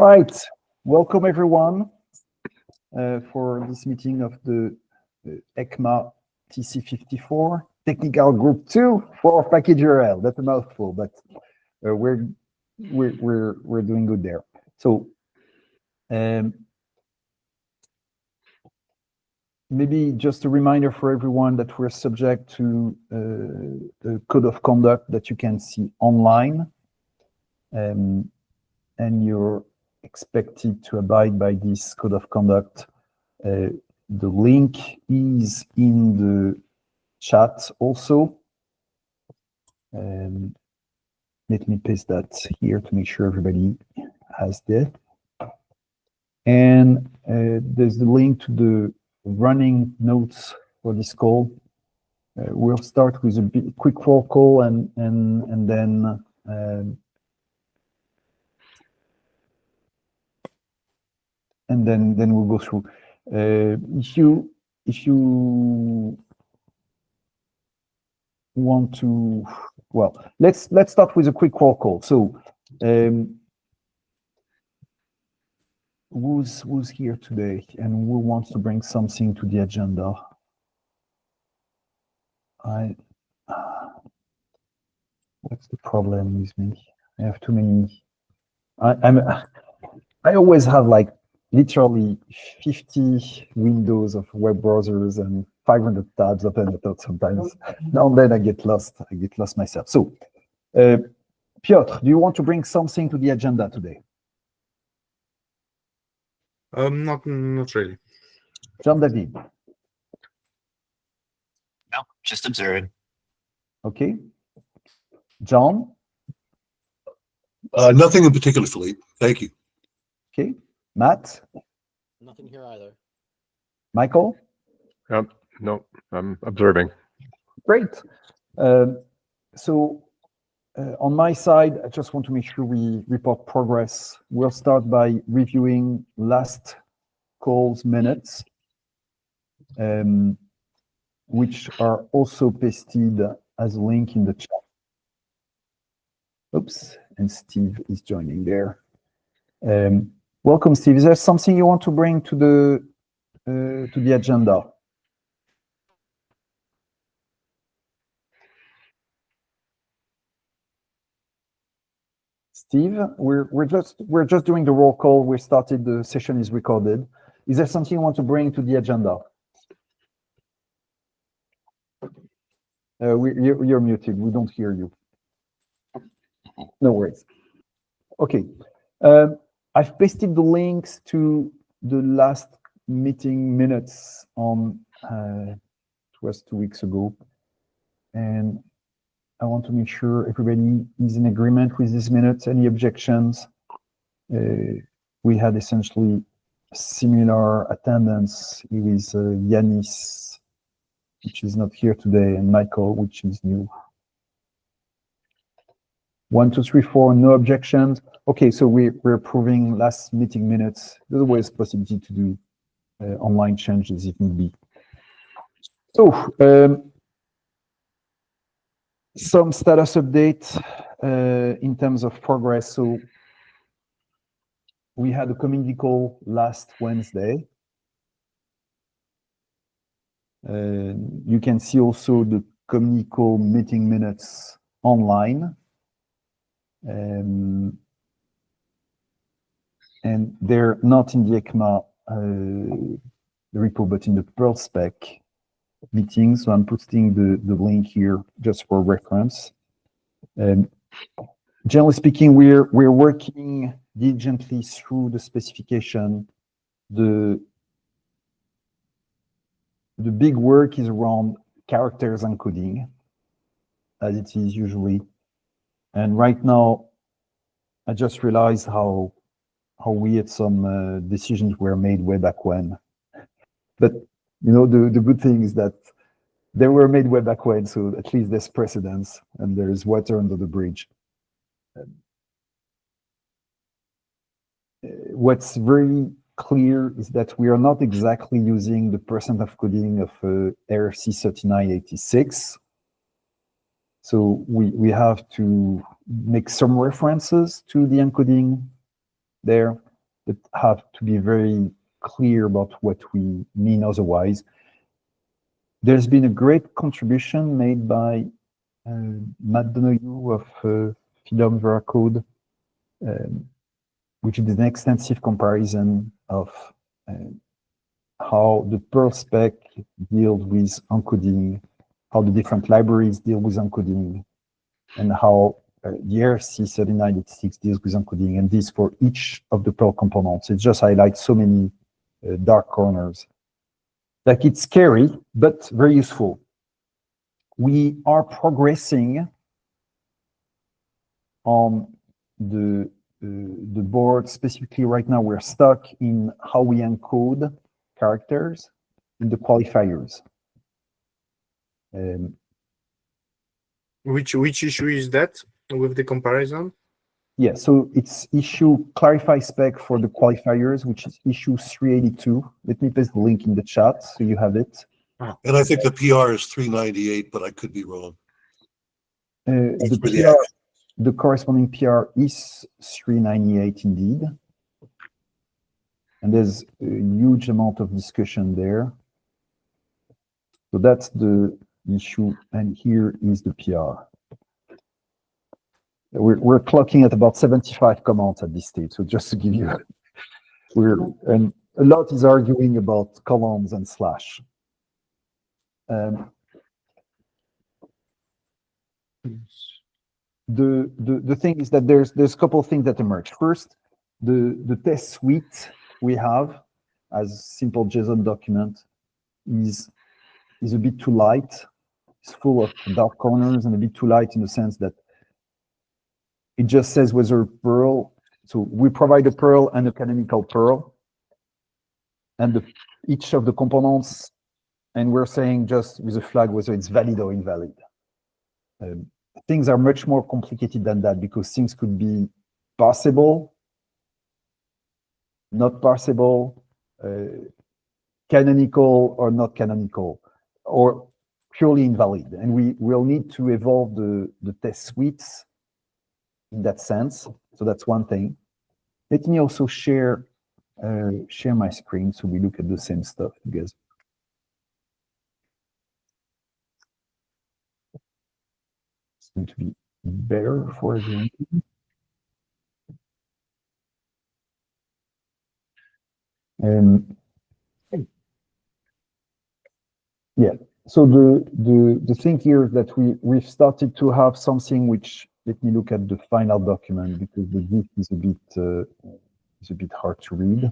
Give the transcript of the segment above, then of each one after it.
right, welcome everyone for this meeting of the Ecma TC54 Technical Group 2 for Package URL. That's a mouthful, but we're doing good there. So maybe just a reminder for everyone that we're subject to the code of conduct that you can see online, and you're expected to abide by this code of conduct. The link is in the chat also. Let me paste that here to make sure everybody has that. And there's the link to the running notes for this call. We'll start with a quick roll call and then we'll go through. If you want to, well, let's start with a quick roll call. So who's here today and who wants to bring something to the agenda? What's the problem with me? I have too many. I always have like literally 50 windows of web browsers and 500 tabs open at all sometimes. Now and then I get lost myself. So, Piotr, do you want to bring something to the agenda today? Not really. Jean-David? No, just observing. Okay. John? Nothing in particular, Philippe. Thank you. Okay. Matt? Nothing here either. Michael? No, I'm observing. Great. So on my side, I just want to make sure we report progress. We'll start by reviewing last call's minutes, which are also pasted as a link in the chat. Oops, and Steve is joining there. Welcome, Steve. Is there something you want to bring to the agenda? Steve, we're just doing the roll call. We started. The session is recorded. Is there something you want to bring to the agenda? You're muted. We don't hear you. No worries. Okay. I've pasted the links to the last meeting minutes on, it was 2 weeks ago. And I want to make sure everybody is in agreement with these minutes. Any objections? We had essentially similar attendance with Yanis, which is not here today, and Michael, which is new. 1, 2, 3, 4, no objections. Okay, so we're approving last meeting minutes. There's always possibility to do online changes if need be. So some status update in terms of progress. So we had a community call last Wednesday. You can see also the community call meeting minutes online. And they're not in the Ecma repo, but in the Perl spec meeting. So I'm putting the link here just for reference. Generally speaking, we're working diligently through the specification. The big work is around characters encoding, as it is usually. And right now, I just realized how weird some decisions were made way back when. But you know, the good thing is that they were made way back when, so at least there's precedence and there's water under the bridge. What's very clear is that we are not exactly using the percent of coding of RFC 3986. So we have to make some references to the encoding there, but have to be very clear about what we mean otherwise. There's been a great contribution made by Matt Donoghue of Freedom Veracode, which is an extensive comparison of how the Perl spec deals with encoding, how the different libraries deal with encoding, and how the ERC3986 deals with encoding, and this for each of the Perl components. It just highlights so many dark corners. Like, it's scary, but very useful. We are progressing on the board. Specifically right now, we're stuck in how we encode characters in the qualifiers. Which issue is that with the comparison? Yeah, so it's issue clarify spec for the qualifiers, which is issue 382. Let me paste the link in the chat so you have it. And I think the PR is 398, but I could be wrong. The for the PR, the corresponding PR is 398 indeed. And there's a huge amount of discussion there. So that's the issue, and here is the PR. We're clocking at about 75 comments at this stage. So just to give you, and a lot is arguing about columns and slash. The thing is that there's a couple of things that emerge. First, the test suite we have as simple JSON document is a bit too light. It's full of dark corners and a bit too light in the sense that it just says whether Perl. So we provide a Perl and a canonical Perl, and each of the components, and we're saying just with a flag whether it's valid or invalid. Things are much more complicated than that, because things could be parsable, not parsable, canonical or not canonical, or purely invalid. And we will need to evolve the test suites in that sense. So that's one thing. Let me also share my screen so we look at the same stuff together. It's going to be better for everyone. Yeah. So the thing here is that we've started to have something which, let me look at the final document, because the GIF is a bit hard to read.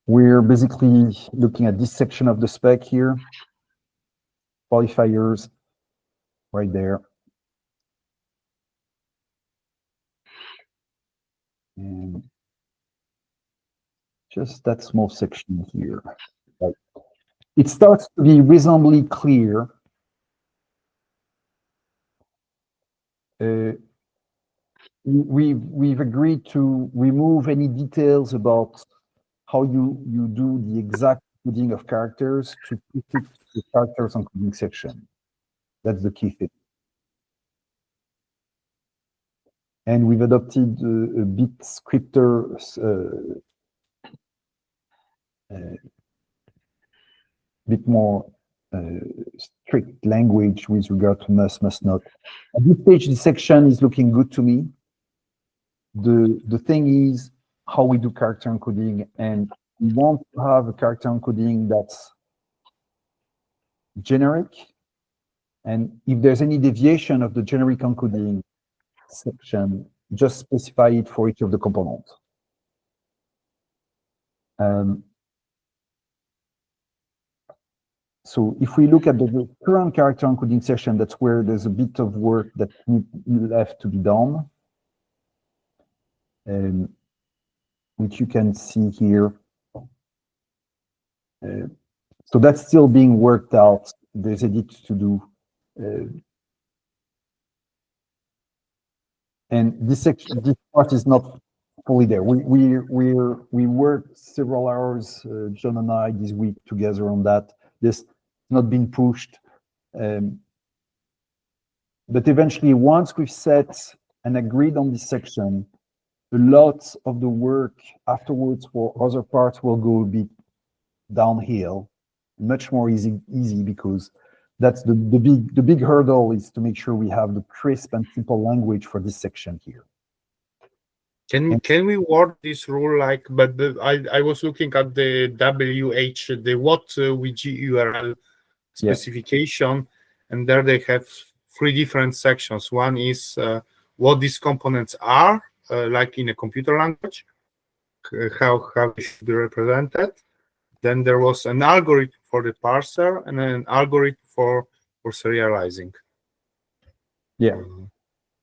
We're basically looking at this section of the spec here, qualifiers, right there. And just that small section here. Right. It starts to be reasonably clear. We've agreed to remove any details about how you do the exact coding of characters to put it to the characters encoding section. That's the key thing. And we've adopted a bit scripter bit more strict language with regard to must not. At this stage, the section is looking good to me. The thing is how we do character encoding, and we want to have a character encoding that's generic. And if there's any deviation of the generic encoding section, just specify it for each of the components. So if we look at the current character encoding section, that's where there's a bit of work that left to be done, which you can see here. So that's still being worked out. There's edits to do. And this part is not fully there. We worked several hours, John and I, this week together on that. This not been pushed. The but eventually, once we've set and agreed on this section, a lot of the work afterwards for other parts will go a bit downhill, much more easy because that's the big hurdle is to make sure we have the crisp and simple language for this section here. Can we word this rule like? But I was looking at the the what with URL specification, and there they have 3 different sections. One is what these components are, like in a computer language, how they should be represented. Then there was an algorithm for the parser and an algorithm for serializing. Yeah.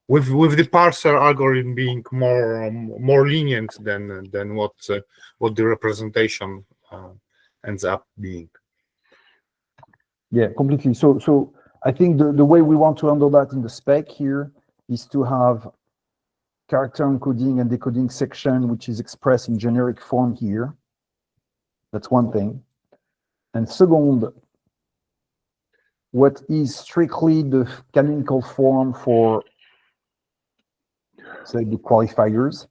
With the parser algorithm being more lenient than what the representation ends up being. Yeah, completely. So I think the way we want to handle that in the spec here is to have character encoding and decoding section, which is expressed in generic form here. That's one thing. And second, what is strictly the canonical form for, say, the qualifiers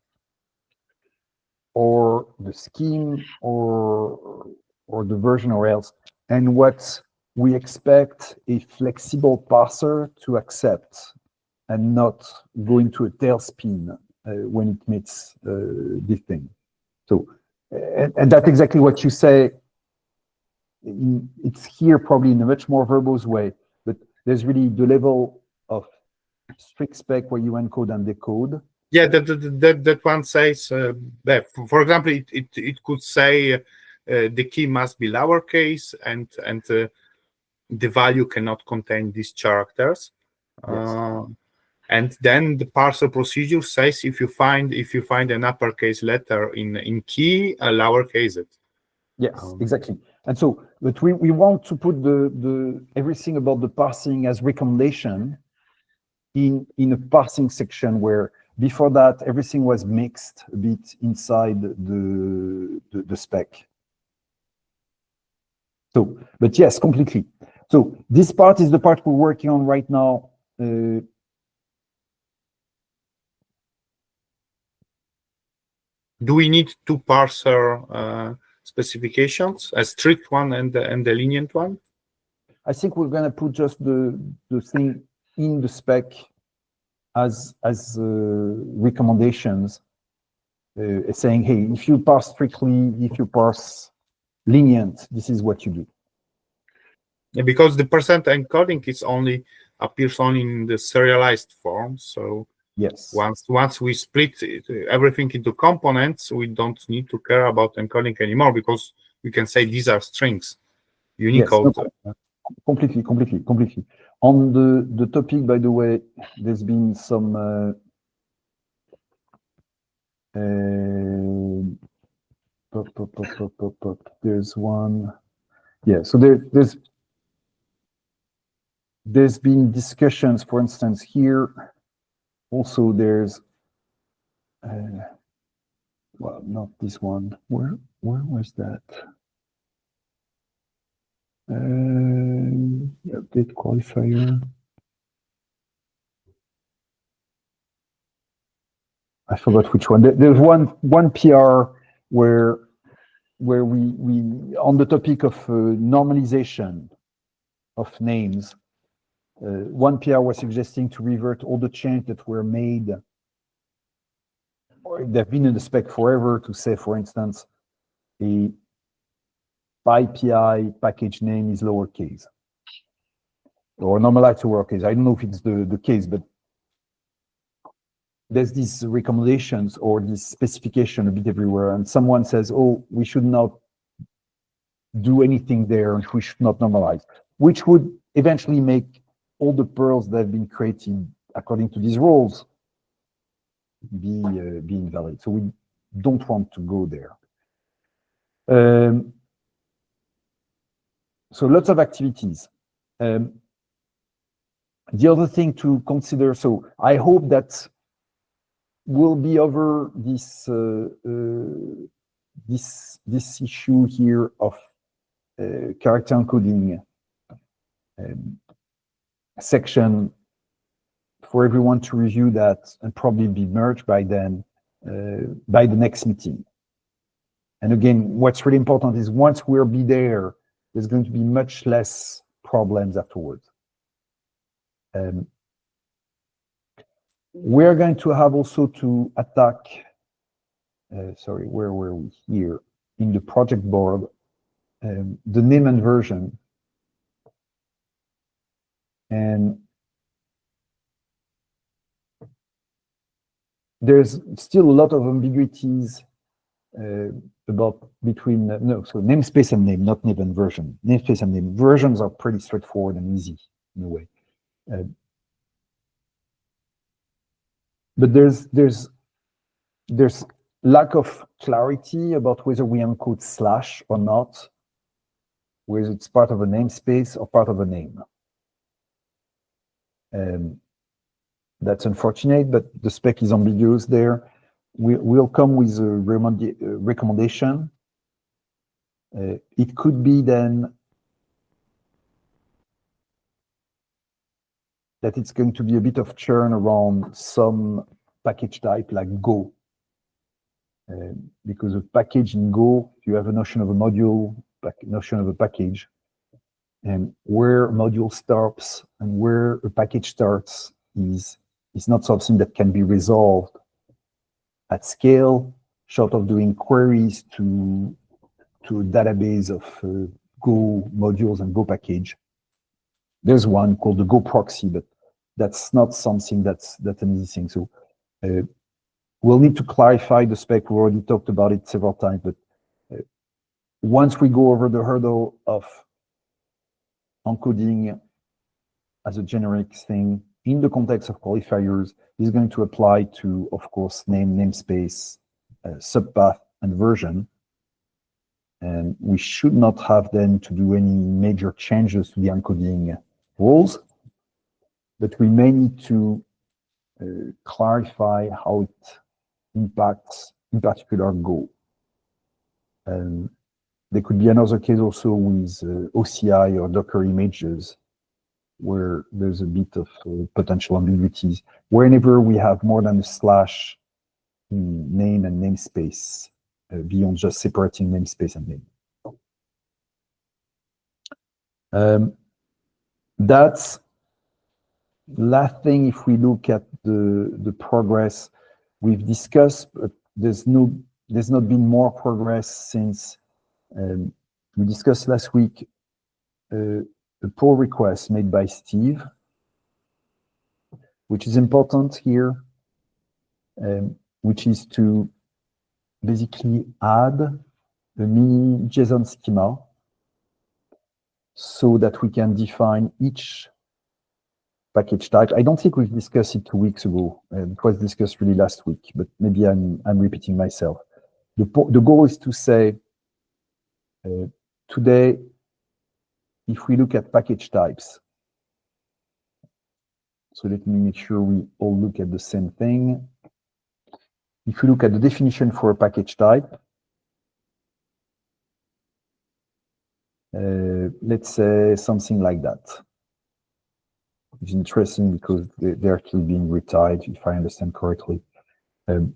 or the scheme or the version or else, and what we expect a flexible parser to accept and not go into a tailspin when it meets this thing. So, and that's exactly what you say. It's here probably in a much more verbose way, but there's really the level of strict spec where you encode and decode. Yeah, that one says that, for example, it could say the key must be lowercase and the value cannot contain these characters. Yes. And then the parser procedure says if you find an uppercase letter in key, lowercase it. Yes, exactly. And so, but we want to put the everything about the parsing as recommendation in a parsing section where before that everything was mixed a bit inside the spec. So, but yes, completely. So this part is the part we're working on right now. Do we need 2 parser specifications, a strict one and the lenient one? I think we're going to put just the thing in the spec as recommendations, saying, hey, if you parse strictly, if you parse lenient, this is what you do. Yeah, because the percent encoding appears only in the serialized form. So yes, once we split everything into components, we don't need to care about encoding anymore because we can say these are strings, Unicode. Yes, no, completely. On the topic, by the way, there's been some there's one. Yeah, so there's been discussions, for instance, here. Also, there's well, not this one. Where was that? Update qualifier. I forgot which one. There's one PR where we on the topic of normalization of names. One PR was suggesting to revert all the changes that were made, or they've been in the spec forever, to say, for instance, a PyPI package name is lowercase or normalized to lowercase. I don't know if it's the case, but there's these recommendations or this specification a bit everywhere, and someone says, oh, we should not do anything there, and we should not normalize, which would eventually make all the pearls that have been created according to these rules be invalid. So we don't want to go there. So lots of activities. The other thing to consider, so I hope that we'll be over this this issue here of character encoding section for everyone to review that and probably be merged by then, by the next meeting. And again, what's really important is once we'll be there, there's going to be much less problems afterwards. We're going to have also to attack, sorry, where were we? Here, in the project board, the name and version. And there's still a lot of ambiguities about between, so namespace and name, not name and version. Namespace and name. Versions are pretty straightforward and easy in a way. But there's lack of clarity about whether we encode slash or not, whether it's part of a namespace or part of a name. That's unfortunate, but the spec is ambiguous there. We'll come with a recommendation. It could be then that it's going to be a bit of churn around some package type like Go. Because a package in Go, you have a notion of a module, notion of a package, and where a module starts and where a package starts is not something that can be resolved at scale, short of doing queries to a database of Go modules and Go package. There's one called the Go proxy, but that's not something that's an easy thing. So we'll need to clarify the spec. We already talked about it several times, but once we go over the hurdle of encoding as a generic thing in the context of qualifiers, is going to apply to, of course, name, namespace, subpath, and version. And we should not have then to do any major changes to the encoding rules, but we may need to clarify how it impacts, in particular, Go. There could be another case also with OCI or Docker images, where there's a bit of potential ambiguities. Whenever we have more than a slash in name and namespace, beyond just separating namespace and name. That's last thing. If we look at the progress we've discussed, but there's not been more progress since we discussed last week a pull request made by Steve, which is important here, which is to basically add a mini JSON schema so that we can define each package type. I don't think we've discussed it 2 weeks ago. It was discussed really last week, but maybe I'm repeating myself. The goal is to say, today, if we look at package types, so let me make sure we all look at the same thing. If you look at the definition for a package type, let's say something like that. It's interesting because they're actually being retyped, if I understand correctly. In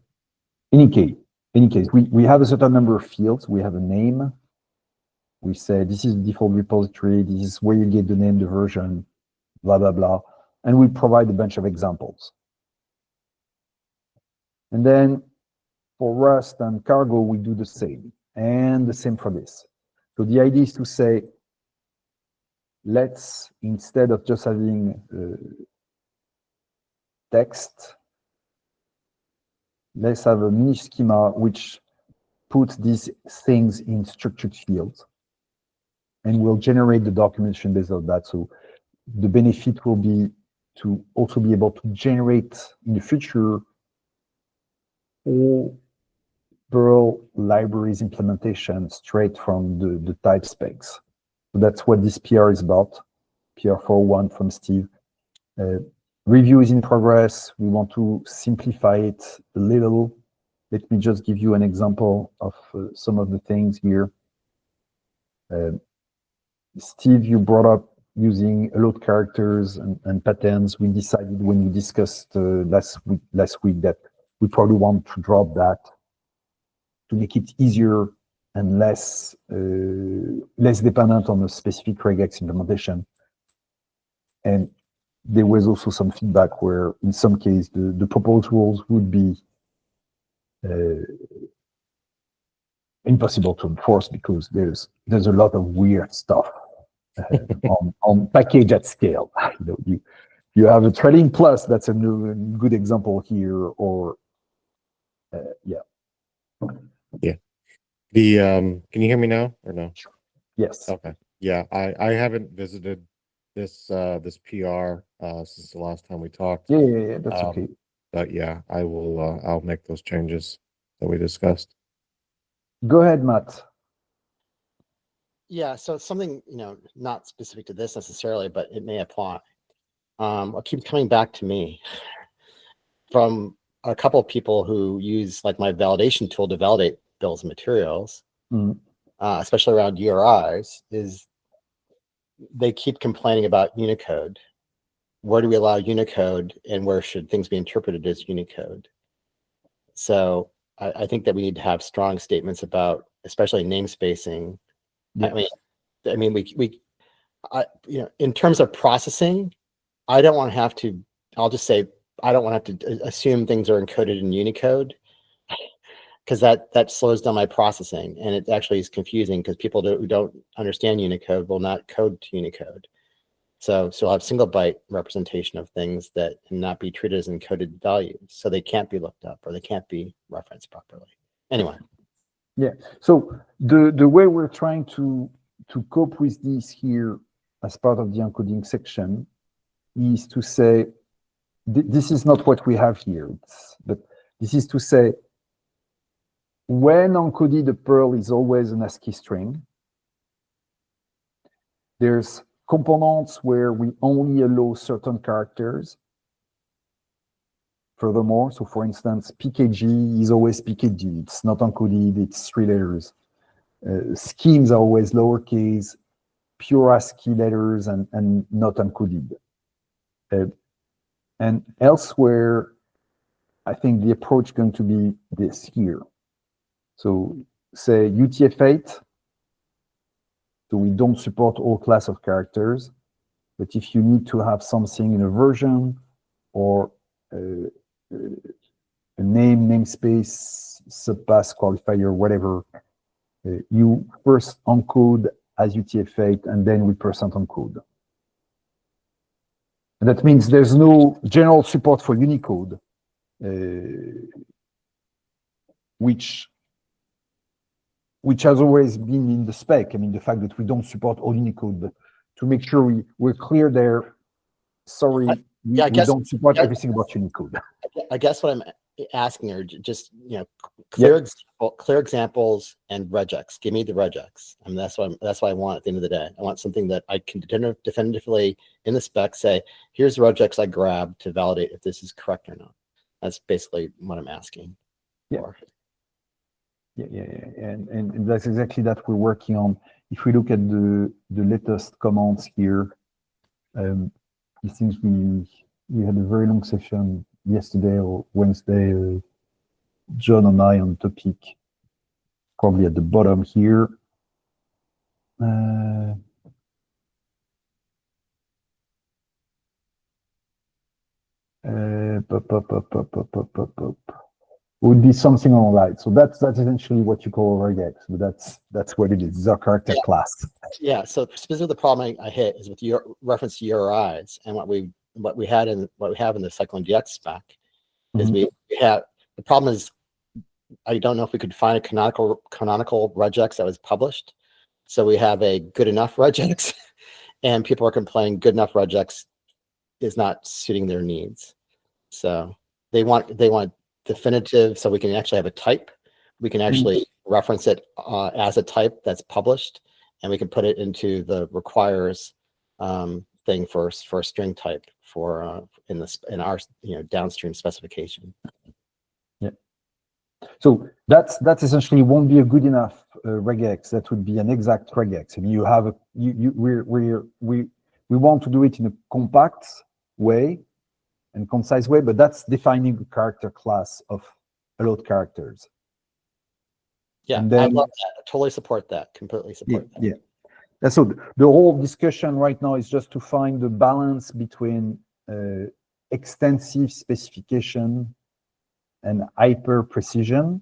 any case, we have a certain number of fields. We have a name. We say this is the default repository. This is where you get the name, the version, blah, blah, blah. And we provide a bunch of examples. And then for Rust and Cargo, we do the same. And the same for this. So the idea is to say, let's, instead of just having text, let's have a mini schema which puts these things in structured fields. And we'll generate the documentation based on that. So the benefit will be to also be able to generate in the future all Perl libraries implementation straight from the type specs. So that's what this PR is about, PR 401 from Steve. Review is in progress. We want to simplify it a little. Let me just give you an example of some of the things here. Steve, you brought up using allowed characters and patterns. We decided when we discussed last week that we probably want to drop that to make it easier and less dependent on a specific regex implementation. And there was also some feedback where, in some case, the proposed rules would be impossible to enforce because there's a lot of weird stuff on package at scale. You have a trading plus, that's a good example here, or yeah. The can you hear me now or no? Yes. Okay. Yeah, I haven't visited this this PR since the last time we talked. Yeah, that's okay. But yeah, I will I'll make those changes that we discussed. Go ahead, Matt. Yeah, so it's something, not specific to this necessarily, but it may apply. It keeps coming back to me from a couple of people who use like my validation tool to validate bills of materials, especially around URIs, is they keep complaining about Unicode. Where do we allow Unicode and where should things be interpreted as Unicode? So I think that we need to have strong statements about, especially namespacing. Yes. I mean, we in terms of processing, I don't want to have to, I'll just say, I don't want to have to assume things are encoded in Unicode, because that slows down my processing, and it actually is confusing because people who don't understand Unicode will not code to Unicode. So I'll have single byte representation of things that can not be treated as encoded values, so they can't be looked up or they can't be referenced properly. Anyway. Yeah. So the way we're trying to cope with this here as part of the encoding section is to say, this is not what we have here, but this is to say, when encoded, the Perl is always an ASCII string. There's components where we only allow certain characters. Furthermore, so for instance, PKG is always PKG. It's not encoded, it's 3 letters. Schemes are always lowercase, pure ASCII letters, and not encoded. And elsewhere, I think the approach is going to be this here. So say UTF-8, so we don't support all class of characters, but if you need to have something in a version or a name, namespace, subpass, qualifier, whatever, you first encode as UTF-8 and then we percent encode. And that means there's no general support for Unicode, which has always been in the spec. I mean, the fact that we don't support all Unicode, but to make sure we're clear there, sorry, we don't support everything about Unicode. I guess what I'm asking are just, clear examples and regex. Give me the regex. I mean, that's what I want at the end of the day. I want something that I can definitively in the spec say, here's the regex I grabbed to validate if this is correct or not. That's basically what I'm asking for. Yeah, and that's exactly that we're working on. If we look at the latest commands here, it seems we had a very long session yesterday or Wednesday, John and I on topic, probably at the bottom here. Would be something on right. So that's essentially what you call a regex. But that's what it is. It's our character class. Yeah. So specifically, the problem I hit is with your reference to URIs, and what we have in the CycloneDX spec is we have, the problem is I don't know if we could find a canonical regex that was published. So we have a good enough regex, and people are complaining good enough regex is not suiting their needs. So they want definitive, so we can actually have a type. We can actually reference it as a type that's published, and we can put it into the requires thing for a string type for in our downstream specification. Yeah. So that's essentially won't be a good enough regex. That would be an exact regex. I mean, you have we we want to do it in a compact way and concise way, but that's defining the character class of allowed characters. Yeah, And I then- love that. I totally support that. Completely support that. Yeah. And so the whole discussion right now is just to find the balance between extensive specification and hyper precision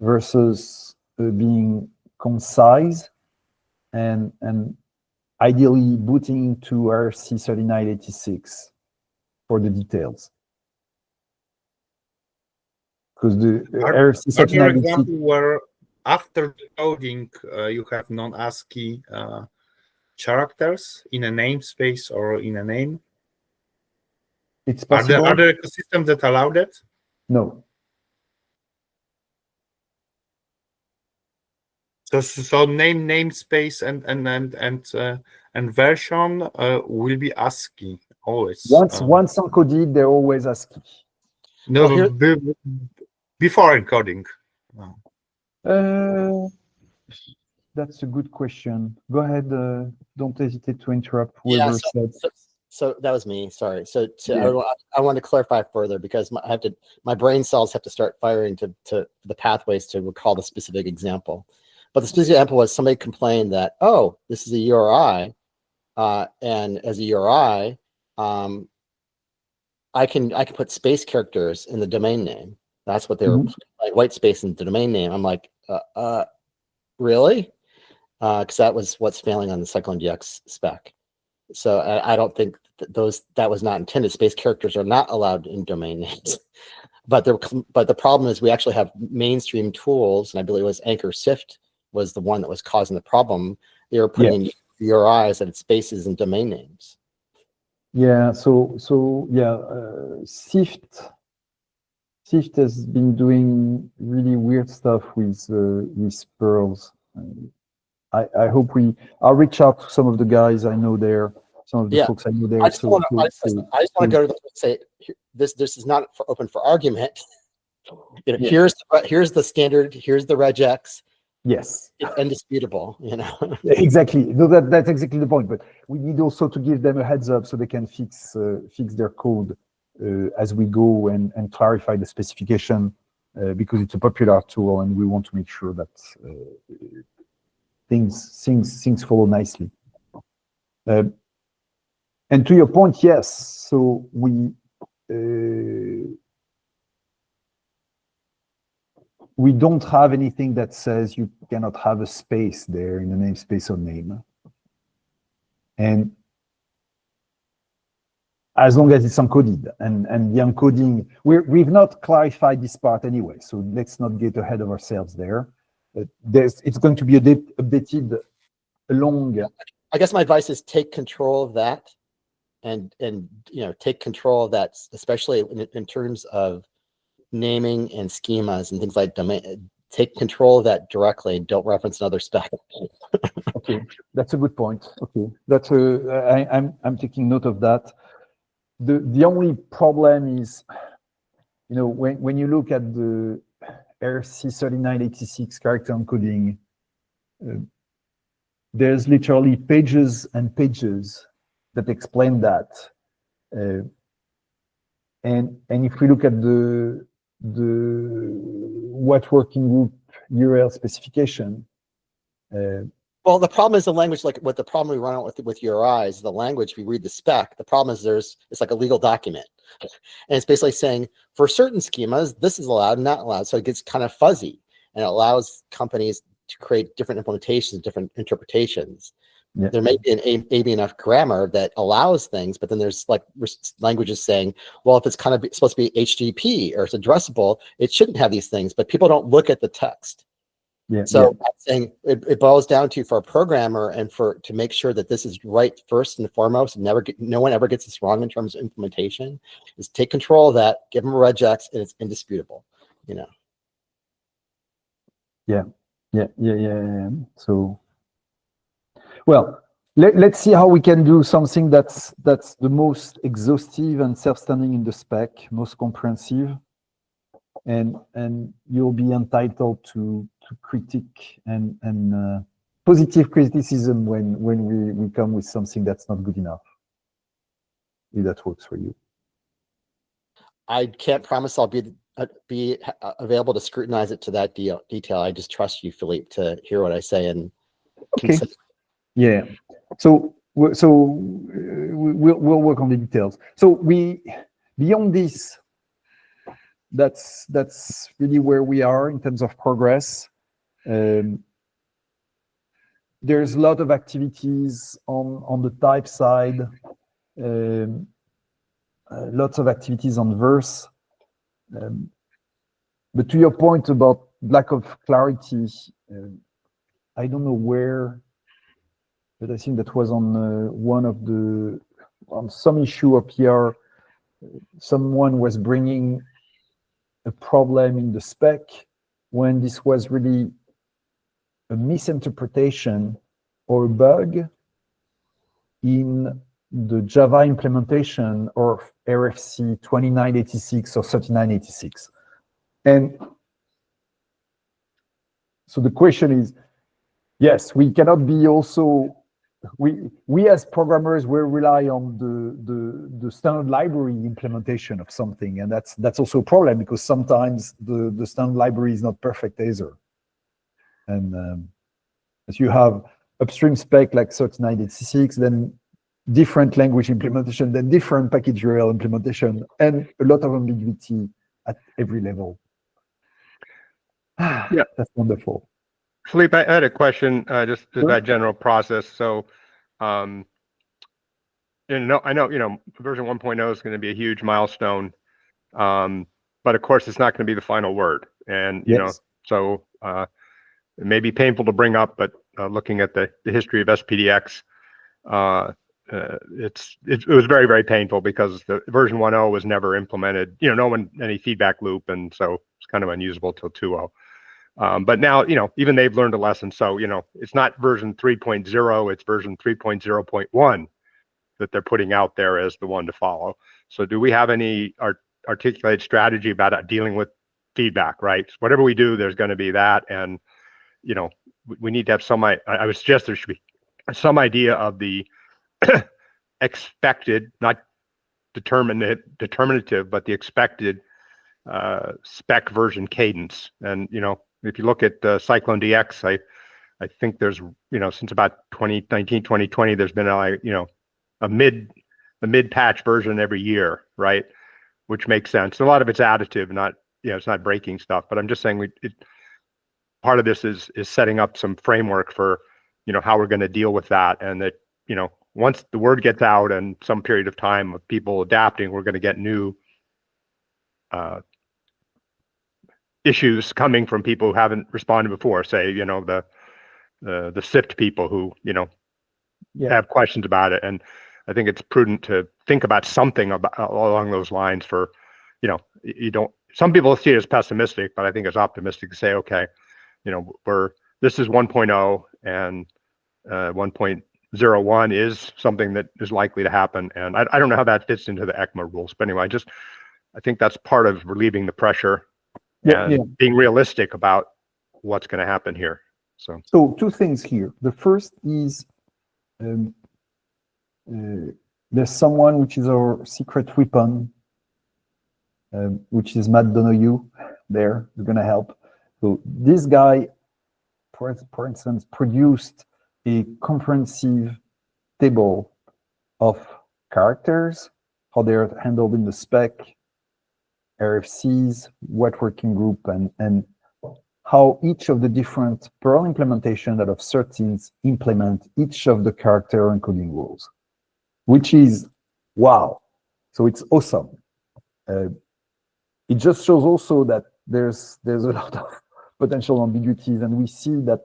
versus being concise and ideally booting into RC 3986 for the details. Because the RC Are there 3986 example where after the coding you have non-ASCII characters in a namespace or in a name? it's Are there possible. other ecosystems that allow that? No. So name, namespace, and version will be ASCII always. Once encoded, they're always ASCII. No, Well, before encoding. That's a good question. Go ahead. Don't hesitate to interrupt Yeah, whoever said. So that was me. Sorry. So Yeah. I want to clarify further because my brain cells have to start firing to the pathways to recall the specific example. But the specific example was somebody complained that, oh, this is a URI, and as a URI, I can put space characters in the domain name. That's what they were like, white space in the domain name. I'm like, really? Because that was what's failing on the CycloneDX spec. So I don't think that was not intended. Space characters are not allowed in domain names. But the problem is we actually have mainstream tools, and I believe it was Anchor Sift was the one that was causing the problem. They were putting in URIs and spaces and domain names. Yeah. So yeah, Sift has been doing really weird stuff with Pearls. I hope I'll reach out to some of the guys I know there, some of the folks I know there. I just want to go to the and say this is not open for argument. Here's the standard. Here's the regex. Yes, it's indisputable. Exactly. No, that's exactly the point. But we need also to give them a heads up so they can fix their code as we go and clarify the specification because it's a popular tool and we want to make sure that things follow nicely. And to your point, yes. So we don't have anything that says you cannot have a space there in the namespace or name. And as long as it's encoded and the encoding, we've not clarified this part anyway, so let's not get ahead of ourselves there. But it's going to be updated along. I guess my advice is take control of that and take control of that, especially in terms of naming and schemas and things like domain. Take control of that directly. Don't reference another spec. Okay, that's a good point. Okay, that's I'm taking note of that. The only problem is, when you look at the RC3986 character encoding, there's literally pages and pages that explain that. And if we look at the what working group URL specification. Well, the problem is the language, like what the problem we run out with URI is the language. If you read the spec, the problem is it's like a legal document. And it's basically saying for certain schemas, this is allowed and not allowed. So it gets kind of fuzzy and it allows companies to create different implementations, different interpretations. Yeah. There may be an AB enough grammar that allows things, but then there's like languages saying, well, if it's kind of supposed to be HTTP or it's addressable, it shouldn't have these things, but people don't look at the text. Yeah, so I'm saying it boils down to, for a programmer and to make sure that this is right first and foremost, no one ever gets this wrong in terms of implementation, is take control of that, give them a regex, and it's indisputable, Yeah. So, well, let's see how we can do something that's the most exhaustive and self-standing in the spec, most comprehensive, and you'll be entitled to critique and positive criticism when we come with something that's not good enough. If that works for you. I can't promise I'll be available to scrutinize it to that detail. I just trust you, Philippe, to hear what I say and Okay. consider. Yeah. So we'll work on the details. So beyond this, that's really where we are in terms of progress. There's a lot of activities on the type side. Lots of activities on verse. But to your point about lack of clarity, I don't know where, but I think that was on on some issue of PR. Someone was bringing a problem in the spec when this was really a misinterpretation or a bug in the Java implementation of RFC 2986 or 3986. And so the question is, yes, we cannot be also, we as programmers will rely on the standard library implementation of something, and that's also a problem because sometimes the standard library is not perfect either. And as you have upstream spec like 3986, then different language implementation, then different package URL implementation, and a lot of ambiguity at every level. Yeah, that's wonderful. Philippe, I had a question, just Sure. that general process. So, I know, version 1.0 is going to be a huge milestone, but of course, it's not going to be the final word. And Yes. so it may be painful to bring up, but looking at the history of SPDX, it was very, very painful because the version 1.0 was never implemented. Any feedback loop, and so it's kind of unusable till 2.0. But now, even they've learned a lesson. So, it's not version 3.0, it's version 3.0.1 that they're putting out there as the one to follow. So do we have any articulated strategy about dealing with feedback, right? Whatever we do, there's going to be that. And, we need to have some, I would suggest there should be some idea of the expected, not determinative, but the expected spec version cadence. And, if you look at CycloneDX, I think there's, since about 2019, 2020, there's been a mid patch version every year, right? Which makes sense. A lot of it's additive, not, it's not breaking stuff, but I'm just saying part of this is setting up some framework for, how we're going to deal with that. And that, once the word gets out and some period of time of people adapting, we're going to get new issues coming from people who haven't responded before, say, the SIFT people who, have questions about it. And I think it's prudent to think about something along those lines for, some people see it as pessimistic, but I think it's optimistic to say, okay, this is 1.0 and 1.01 is something that is likely to happen. And I don't know how that fits into the Ecma rules, but anyway, I think that's part of relieving the pressure and being realistic about what's going to happen here. So two things here. The first is there's someone which is our secret weapon, which is Matt Donoghue there, who's going to help. So this guy, for instance, produced a comprehensive table of characters, how they're handled in the spec, RFCs, what working group, and how each of the different Perl implementation out of 13s implement each of the character encoding rules, which is wow. So it's awesome. It just shows also that there's a lot of potential ambiguities, and we see that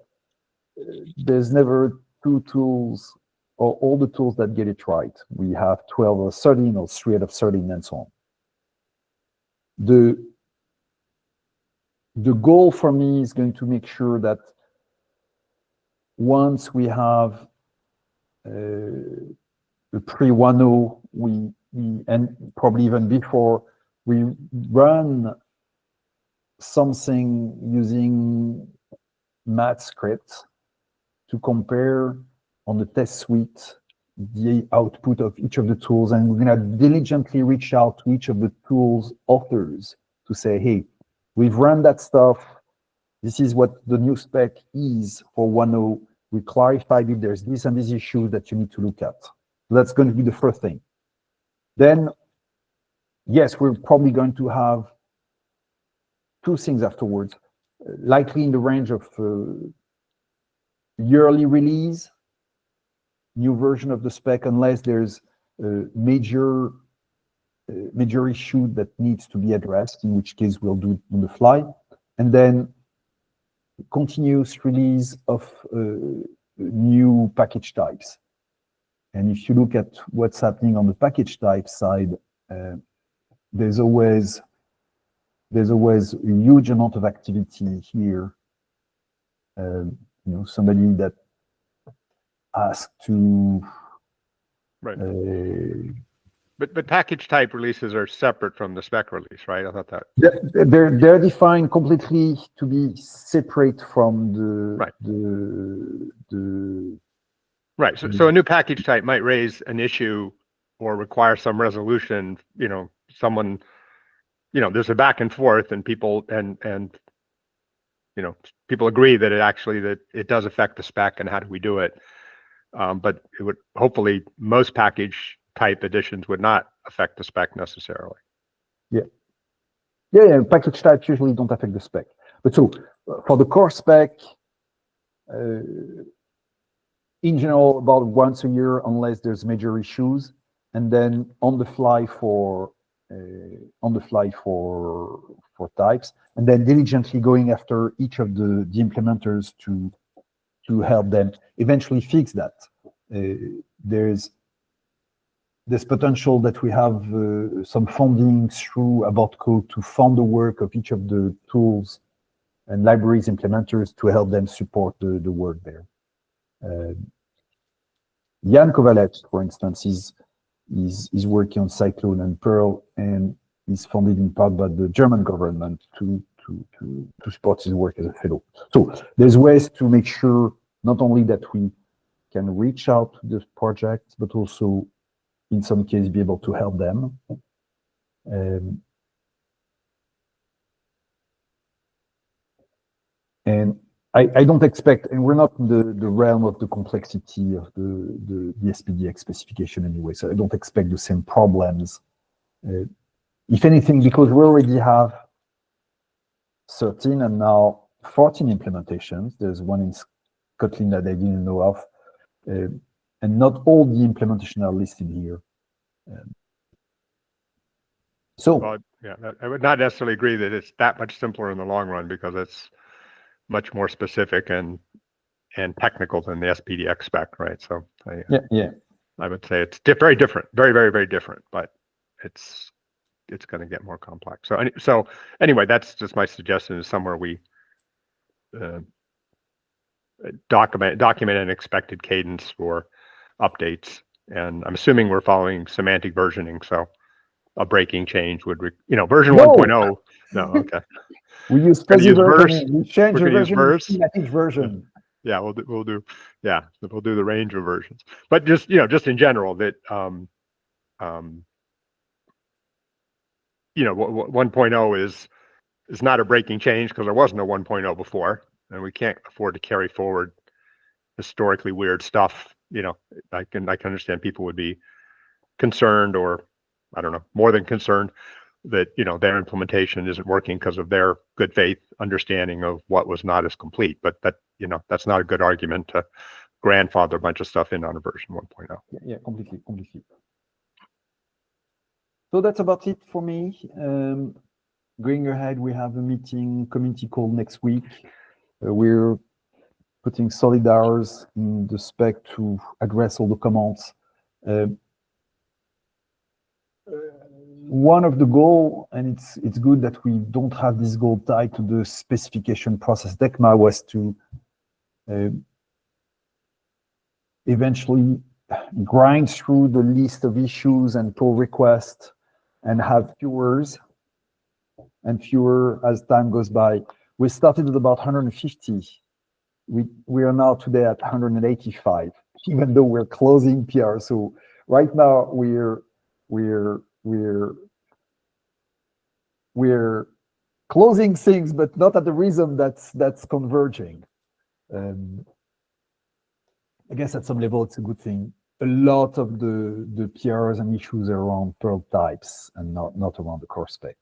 there's never two tools or all the tools that get it right. We have 12 or 13 or 3 out of 13 and so on. The goal for me is going to make sure that once we have the pre-1.0, and probably even before, we run something using Math scripts to compare on the test suite the output of each of the tools, and we're going to diligently reach out to each of the tools authors to say, hey, we've run that stuff. This is what the new spec is for 1.0. We clarified it. There's this and this issue that you need to look at. So that's going to be the first thing. Then, yes, we're probably going to have two things afterwards, likely in the range of yearly release, new version of the spec, unless there's a major issue that needs to be addressed, in which case we'll do it on the fly. And then continuous release of new package types. And if you look at what's happening on the package type side, there's always a huge amount of activity here. Somebody that asked to right. But package type releases are separate from the spec release, right? I thought that they're defined completely to be separate from the right. Right. So a new package type might raise an issue or require some resolution. Someone, there's a back and forth, and people people agree that it does affect the spec, and how do we do it? But it would hopefully most package type additions would not affect the spec necessarily. Yeah. Package types usually don't affect the spec. But so for the core spec, in general, about once a year, unless there's major issues, and then on the fly for types, and then diligently going after each of the implementers to help them eventually fix that. There's potential that we have some funding through About Code to fund the work of each of the tools and libraries implementers to help them support the work there. Jan Kovalec, for instance, is working on Cyclone and Perl, and is funded in part by the German government to support his work as a fellow. So there's ways to make sure not only that we can reach out to this project, but also in some cases be able to help them. And I don't expect, and we're not in the realm of the complexity of the SPDX specification anyway, so I don't expect the same problems. If anything, because we already have 13 and now 14 implementations, there's one in Kotlin that I didn't know of, and not all the implementation are listed here. I would not necessarily agree that it's that much simpler in the long run, because it's much more specific and technical than the SPDX spec, right? So I would say it's very different, very, very, very different, but it's going to get more complex. So anyway, that's just my suggestion, is somewhere we document an expected cadence for updates. And I'm assuming we're following semantic versioning, so a breaking change would, version 1.0. No, okay. We use fuzzy version. We change the version, semantic version. Yeah, we'll do the range of versions. But just in general, that 1.0 is not a breaking change, because there wasn't a 1.0 before, and we can't afford to carry forward historically weird stuff. I can understand people would be concerned, or I don't know, more than concerned, that their implementation isn't working because of their good faith understanding of what was not as complete. But that's not a good argument to grandfather a bunch of stuff in on a version 1.0. Yeah, completely. So that's about it for me. Going ahead, we have a community call next week. We're putting solid hours in the spec to address all the comments. One of the goal, and it's good that we don't have this goal tied to the specification process. Ecma was to eventually grind through the list of issues and pull requests and have fewer and fewer as time goes by. We started with about 150 we are now today at 185, even though we're closing PR. So right now we're closing things, but not at the rhythm that's converging. I guess at some level it's a good thing. A lot of the PRs and issues are around Perl types and not around the core spec.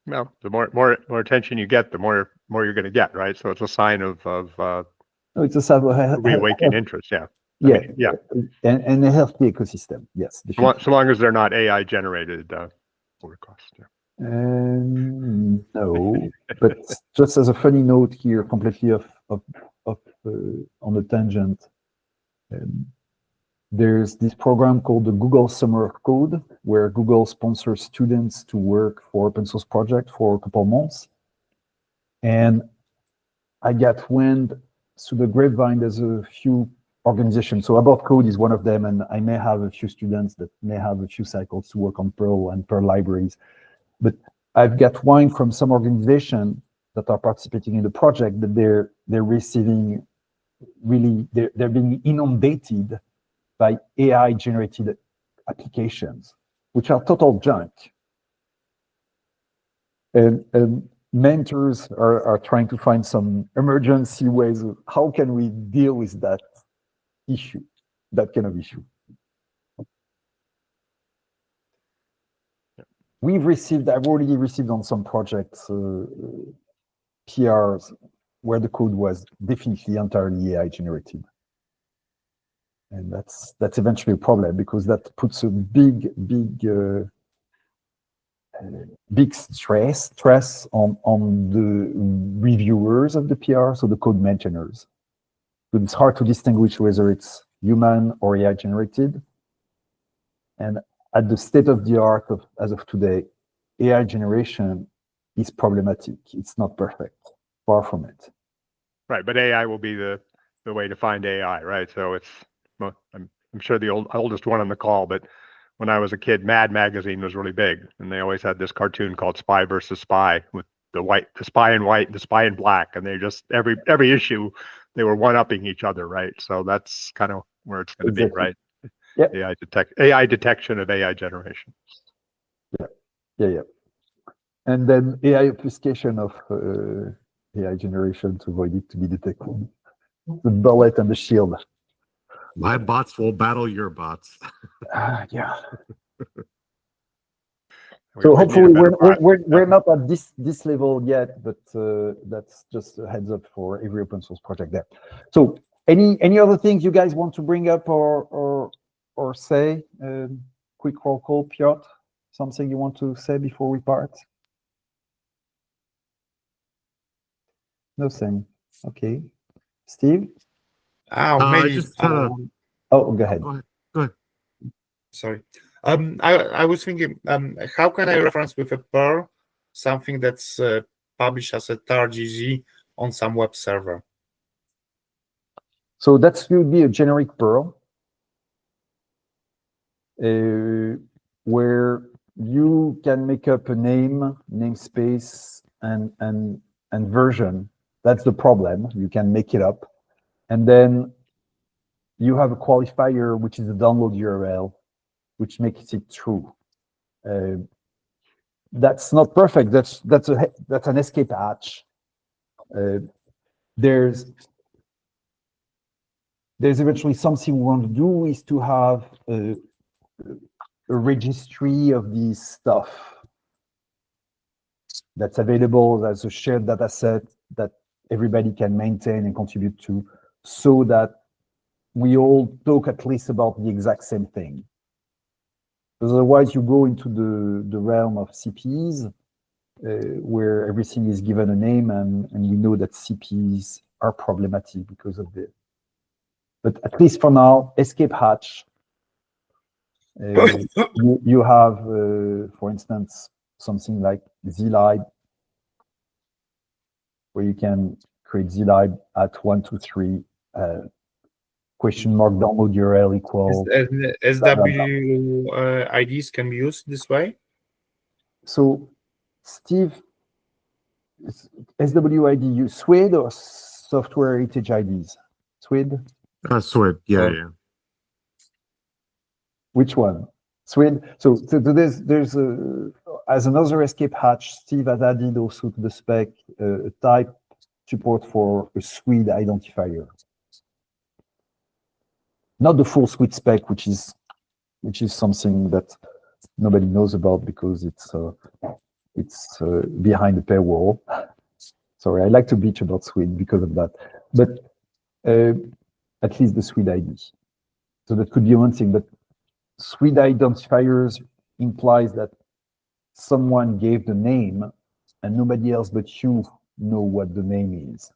Well, the more attention you get, the more you're going to get, right? So it's a sign of No, it's a reawakening interest. Yeah. Yeah, I mean, yeah. And a healthy ecosystem. Yes, So long as they're not AI generated pull requests. Yeah. No, but just as a funny note here, completely on a tangent, there's this program called the Google Summer of Code, where Google sponsors students to work for open source project for a couple months. And I got wind through the grapevine, there's a few organizations. So About Code is one of them, and I may have a few students that may have a few cycles to work on Perl and Perl libraries. But I've got wine from some organization that are participating in the project that they're receiving really, they're being inundated by AI generated applications, which are total junk. And mentors are trying to find some emergency ways of how can we deal with that issue, that kind of issue. I've already received on some projects PRs where the code was definitely entirely AI generated. And that's eventually a problem because that puts a big stress on the reviewers of the PR, so the code maintainers. But it's hard to distinguish whether it's human or AI generated. And at the state of the art as of today, AI generation is problematic. It's not perfect, far from it. Right, but AI will be the way to find AI, right? So it's, I'm sure the oldest one on the call, but when I was a kid, Mad Magazine was really big, and they always had this cartoon called Spy versus Spy with the spy in white, the spy in black, and they just every issue they were one-upping each other, right? So that's kind of where it's going to be, right? Yep. AI detection of AI generation. Yeah. And then AI obfuscation of AI generation to avoid it to be detected. The bullet and the shield. My bots will battle your bots. Yeah. So hopefully we're not at this level yet, but that's just a heads up for every open source project there. So any other things you guys want to bring up or say? Quick roll call, Piotr. Something you want to say before we part? Nothing. Okay. Steve? Maybe. Just kind of. Oh, go ahead. Go ahead. Sorry. I was thinking, how can I reference with a Perl something that's published as a tar.gz on some web server? So that will be a generic Perl, where you can make up a name, namespace, and version. That's the problem. You can make it up, and then you have a qualifier, which is the download URL, which makes it true. That's not perfect. That's an escape hatch. There's eventually something we want to do is to have a registry of this stuff that's available as a shared data set that everybody can maintain and contribute to, so that we all talk at least about the exact same thing. Otherwise, you go into the realm of CPs, where everything is given a name, and we know that CPs are problematic because of it. But at least for now, escape hatch. You have, for instance, something like zlib, where you can create zlib at 123 question mark download URL equal. SW IDs can be used this way? So, Steve, SWID, you SWID or software heritage IDs? SWID? SWID, yeah, Or- yeah. Which one? SWID. So there's a, as another escape hatch, Steve has added also to the spec a type support for a SWID identifier. Not the full SWID spec, which is something that nobody knows about because it's behind the paywall. Sorry, I like to bitch about SWID because of that, but at least the SWID ID. So that could be one thing, but SWID identifiers implies that someone gave the name and nobody else but you know what the name is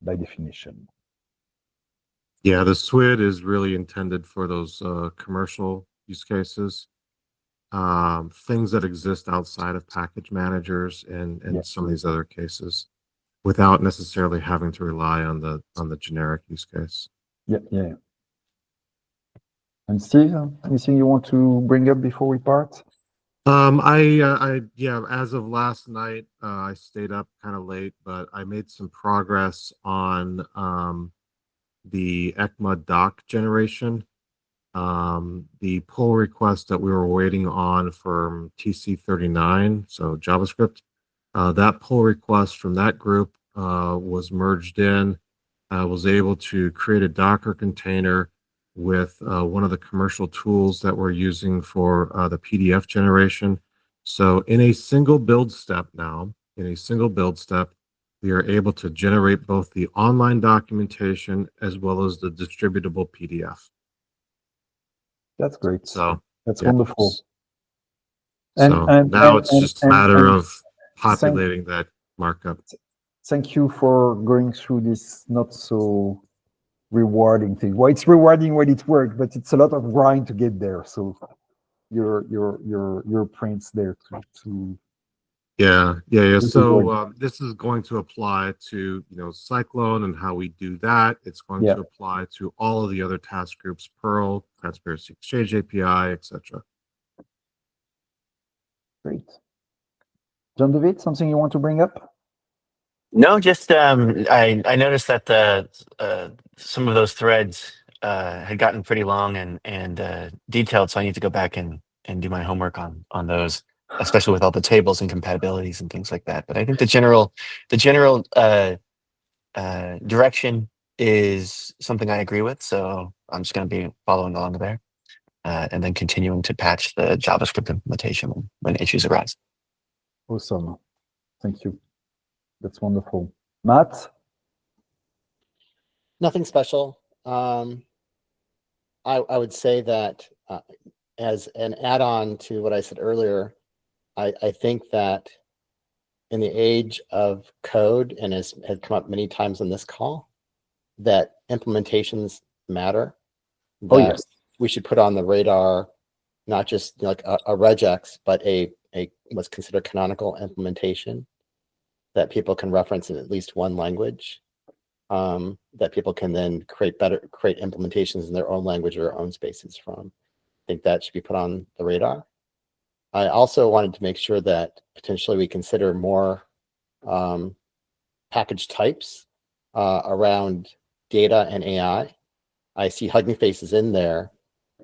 by definition. Yeah, the SWID is really intended for those commercial use cases, things that exist outside of package managers and Yeah. some of these other cases, without necessarily having to rely on the generic use case. Yeah. And Steve, anything you want to bring up before we part? Yeah, as of last night, I stayed up kind of late, but I made some progress on the Ecma doc generation. The pull request that we were waiting on from TC39, so JavaScript, that pull request from that group was merged in. I was able to create a Docker container with one of the commercial tools that we're using for the PDF generation. So in a single build step now, we are able to generate both the online documentation as well as the distributable PDF. That's great. So That's yeah. wonderful. So now it's just a matter of populating that markup. Thank you for going through this not so rewarding thing. Well, it's rewarding when it works, but it's a lot of grind to get there. So your prints there to Yeah. So rewarding. this is going to apply to Cyclone and how we do that. It's going Yeah. to apply to all of the other task groups, Perl, Transparency Exchange API, etc. Great. John David, something you want to bring up? No, just I noticed that the some of those threads had gotten pretty long and detailed, so I need to go back and do my homework on those, especially with all the tables and compatibilities and things like that. But I think the general direction is something I agree with, so I'm just going to be following along there, and then continuing to patch the JavaScript implementation when issues arise. Awesome. Thank you. That's wonderful. Matt? Nothing special. I would say that as an add-on to what I said earlier, I think that in the age of code, and has come up many times on this call, that implementations matter. Oh, That yes. we should put on the radar, not just like a regex, but a what's considered canonical implementation that people can reference in at least one language, that people can then create implementations in their own language or their own spaces from. I think that should be put on the radar. I also wanted to make sure that potentially we consider more package types around data and AI. I see Hugging Face is in there,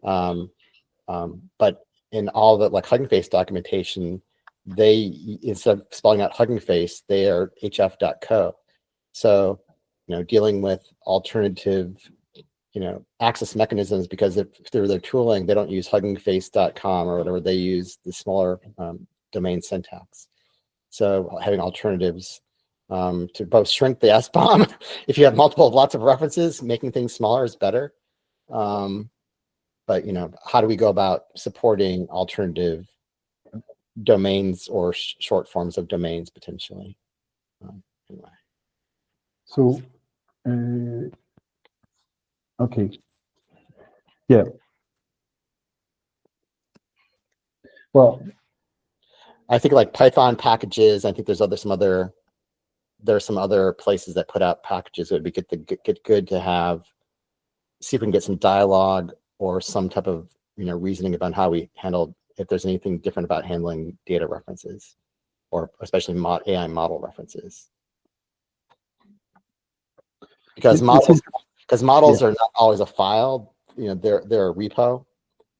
but in all the Hugging Face documentation, they, instead of spelling out Hugging Face, they are hf.co. So, dealing with alternative, access mechanisms, because if through their tooling, they don't use huggingface.com or whatever, they use the smaller domain syntax. So having alternatives to both shrink the SBOM, if you have lots of references, making things smaller is better. But how do we go about supporting alternative domains or short forms of domains potentially? Anyway. So, okay. Yeah. Well, I think Python packages. I think there's some other places that put out packages. It would be good to have, see if we can get some dialogue or some type of reasoning about how we handle, if there's anything different about handling data references, or especially AI model references. because It's- models are not always a file. You know, they're a repo,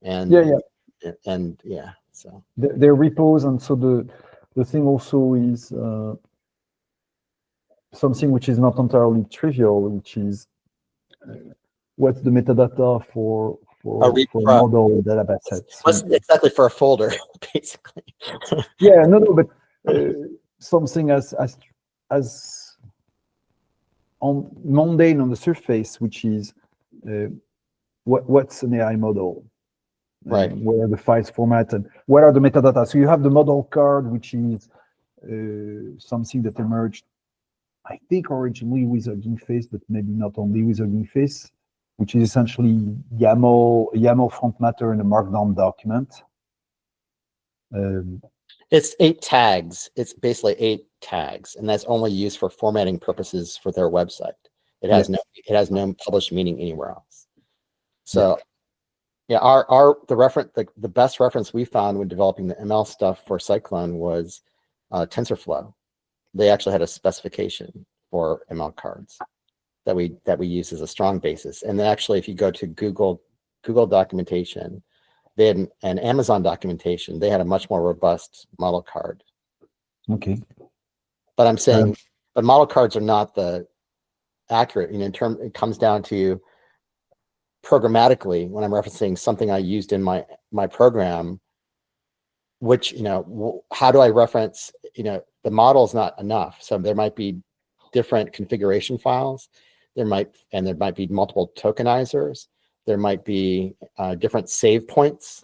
and so they're repos, and so the thing also is something which is not entirely trivial, which is what's the metadata for model database sets. what's exactly for a folder, basically. Yeah, no, but something as on mundane on the surface, which is what's an AI model, Right. where are the files format, and what are the metadata. So you have the model card, which is something that emerged, I think, originally with Hugging Face, but maybe not only with Hugging Face, which is essentially YAML front matter in a markdown document. It's 8 tags. It's basically 8 tags, and that's only used for formatting purposes for their website. It has no published meaning anywhere else. So the best reference we found when developing the ML stuff for Cyclone was TensorFlow. They actually had a specification for ML cards that we use as a strong basis. And then actually, if you go to Google documentation, they had an Amazon documentation. They had a much more robust model card. Okay. But I'm saying, but model cards are not the accurate. You know, it comes down to programmatically when I'm referencing something I used in my program. Which, you know, how do I reference? You know, the model is not enough. So there might be different configuration files. There might be multiple tokenizers. There might be different save points.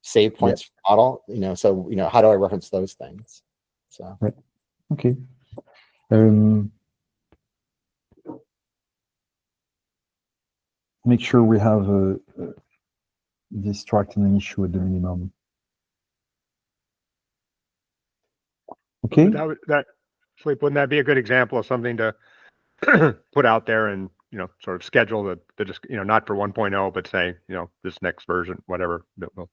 Save points for the model. You know, so you know, how do I reference those things? So right. Okay. Make sure we have this tracked in an issue at the minimum. Okay. Philippe, wouldn't that be a good example of something to put out there and, you know, sort of schedule the just, you know, not for 1.0, but say, you know, this next version, whatever, that will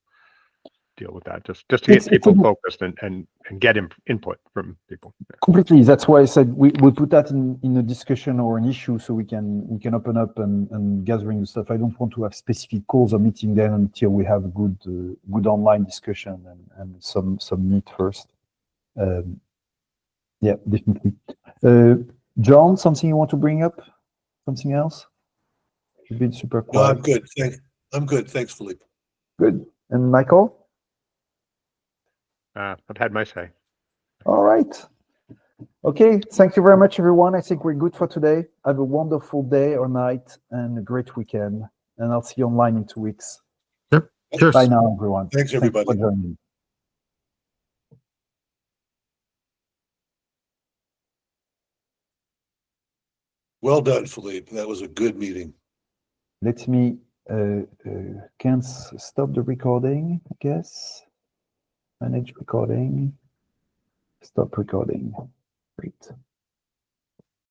deal with that, just to get people focused and get input from people. Completely. That's why I said we put that in a discussion or an issue, so we can open up and gathering the stuff. I don't want to have specific calls or meeting them until we have a good online discussion and some meat first. Yeah, definitely. John, something you want to bring up? Something else? You've been super No, quiet. I'm good. I'm good. Thanks, Philippe. Good. And Michael? I've had my say. All right. Okay. Thank you very much, everyone. I think we're good for today. Have a wonderful day or night and a great weekend. And I'll see you online in 2 weeks. Yep. Cheers. Bye now, everyone. Thanks, everybody. For joining. Well done, Philippe. That was a good meeting. Let me can't stop the recording, I guess. Manage recording. Stop recording. Great.